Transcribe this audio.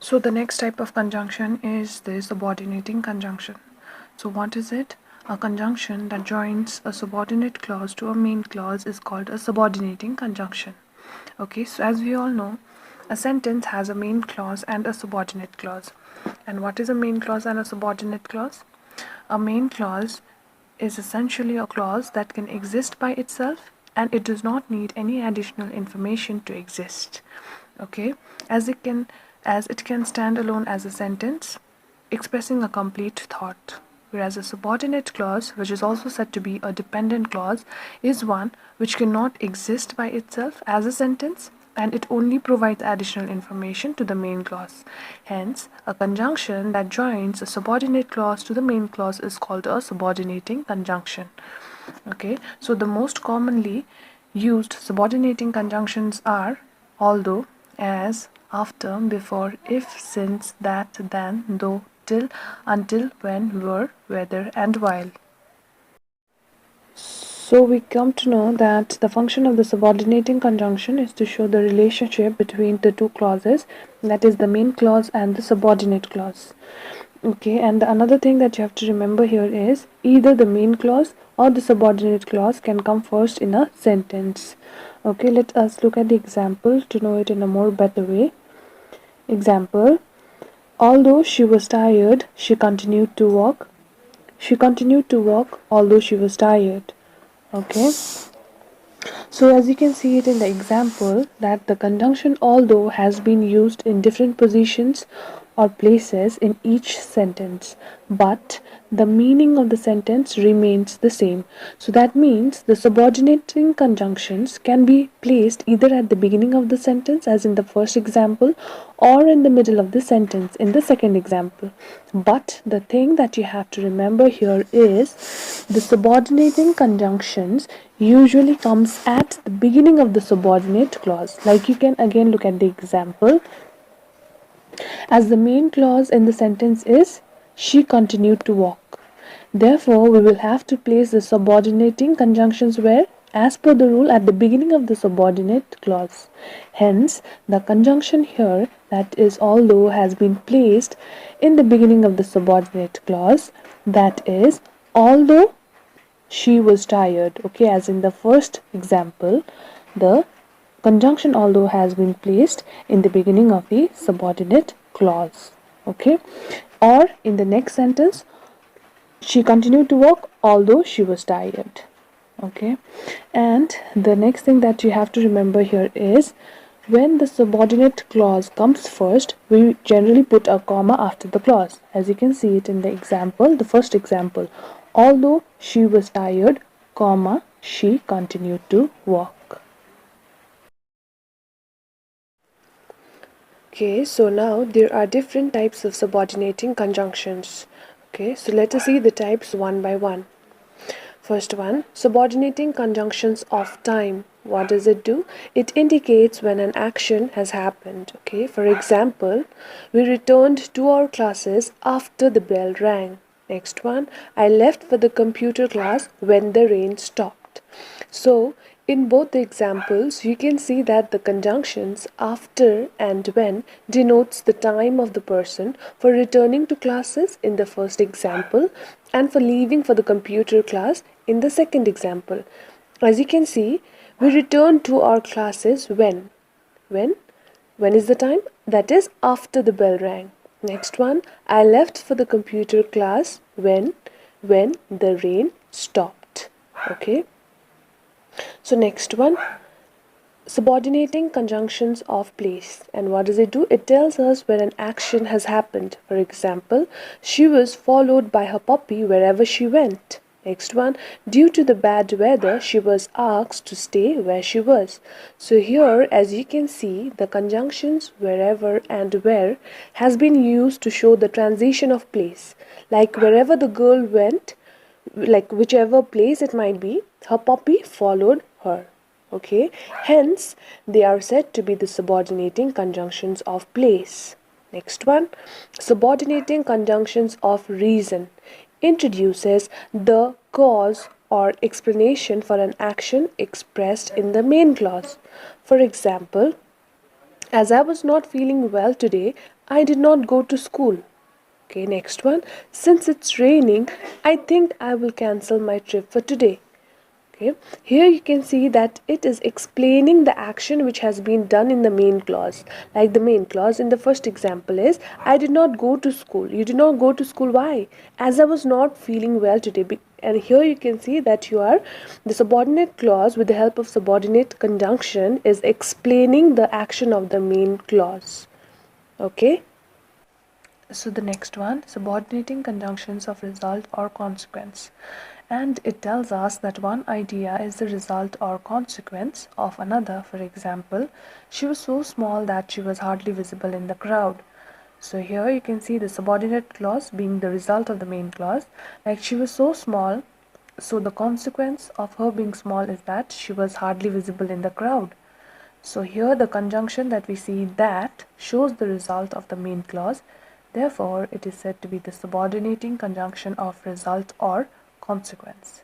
So the next type of conjunction is the subordinating conjunction. So what is it? A conjunction that joins a subordinate clause to a main clause is called a subordinating conjunction. Okay, so as we all know, a sentence has a main clause and a subordinate clause. And what is a main clause and a subordinate clause? A main clause is essentially a clause that can exist by itself and it does not need any additional information to exist. Okay, as it can stand alone as a sentence expressing a complete thought, whereas a subordinate clause, which is also said to be a dependent clause, is one which cannot exist by itself as a sentence and it only provides additional information to the main clause. Hence, a conjunction that joins a subordinate clause to the main clause is called a subordinating conjunction. Okay, so the most commonly used subordinating conjunctions are although, as, after, before, if, since, that, then, though, till, until, when, were, whether, and while. So we come to know that the function of the subordinating conjunction is to show the relationship between the two clauses, that is the main clause and the subordinate clause. Okay, and another thing that you have to remember here is either the main clause or the subordinate clause can come first in a sentence. Okay, let us look at the example to know it in a more better way. Example: although she was tired, she continued to walk. She continued to walk although she was tired. Okay, so as you can see it in the example that the conjunction although has been used in different positions or places in each sentence, but the meaning of the sentence remains the same. So that means the subordinating conjunctions can be placed either at the beginning of the sentence as in the first example or in the middle of the sentence in the second example. But the thing that you have to remember here is the subordinating conjunctions usually comes at the beginning of the subordinate clause. Like you can again look at the example, as the main clause in the sentence is she continued to walk. Therefore, we will have to place the subordinating conjunctions where, as per the rule, at the beginning of the subordinate clause. Hence, the conjunction here, that is although, has been placed in the beginning of the subordinate clause, that is although she was tired. Okay, as in the first example, the conjunction although has been placed in the beginning of the subordinate clause. Okay, or in the next sentence, she continued to walk although she was tired. Okay, and the next thing that you have to remember here is when the subordinate clause comes first, we generally put a comma after the clause. As you can see it in the example, the first example, although she was tired, comma, she continued to walk. Okay, so now there are different types of subordinating conjunctions. Okay, so let us see the types one by one. First one, subordinating conjunctions of time. What does it do? It indicates when an action has happened. Okay, for example, we returned to our classes after the bell rang. Next one, I left for the computer class when the rain stopped. So, in both the examples, you can see that the conjunctions after and when denotes the time of the person for returning to classes in the first example and for leaving for the computer class in the second example. As you can see, we return to our classes when? When is the time? That is after the bell rang. Next one, I left for the computer class when the rain stopped. Okay. So next one, subordinating conjunctions of place. And what does it do? It tells us when an action has happened. For example, she was followed by her puppy wherever she went. Next one, due to the bad weather, she was asked to stay where she was. So here, as you can see, the conjunctions wherever and where has been used to show the transition of place. Like wherever the girl went, like whichever place it might be, her puppy followed her. Okay, hence they are said to be the subordinating conjunctions of place. Next one, subordinating conjunctions of reason introduces the cause or explanation for an action expressed in the main clause. For example, as I was not feeling well today, I did not go to school. Okay, next one. Since it's raining, I think I will cancel my trip for today. Okay, here you can see that it is explaining the action which has been done in the main clause. Like the main clause in the first example is, I did not go to school. You did not go to school. Why? As I was not feeling well today. And here you can see that the subordinate clause with the help of subordinate conjunction is explaining the action of the main clause. Okay. So the next one, subordinating conjunctions of result or consequence. And it tells us that one idea is the result or consequence of another. For example, she was so small that she was hardly visible in the crowd. So here you can see the subordinate clause being the result of the main clause. Like she was so small, so the consequence of her being small is that she was hardly visible in the crowd. So here the conjunction that we see that shows the result of the main clause. Therefore, it is said to be the subordinating conjunction of result or consequence.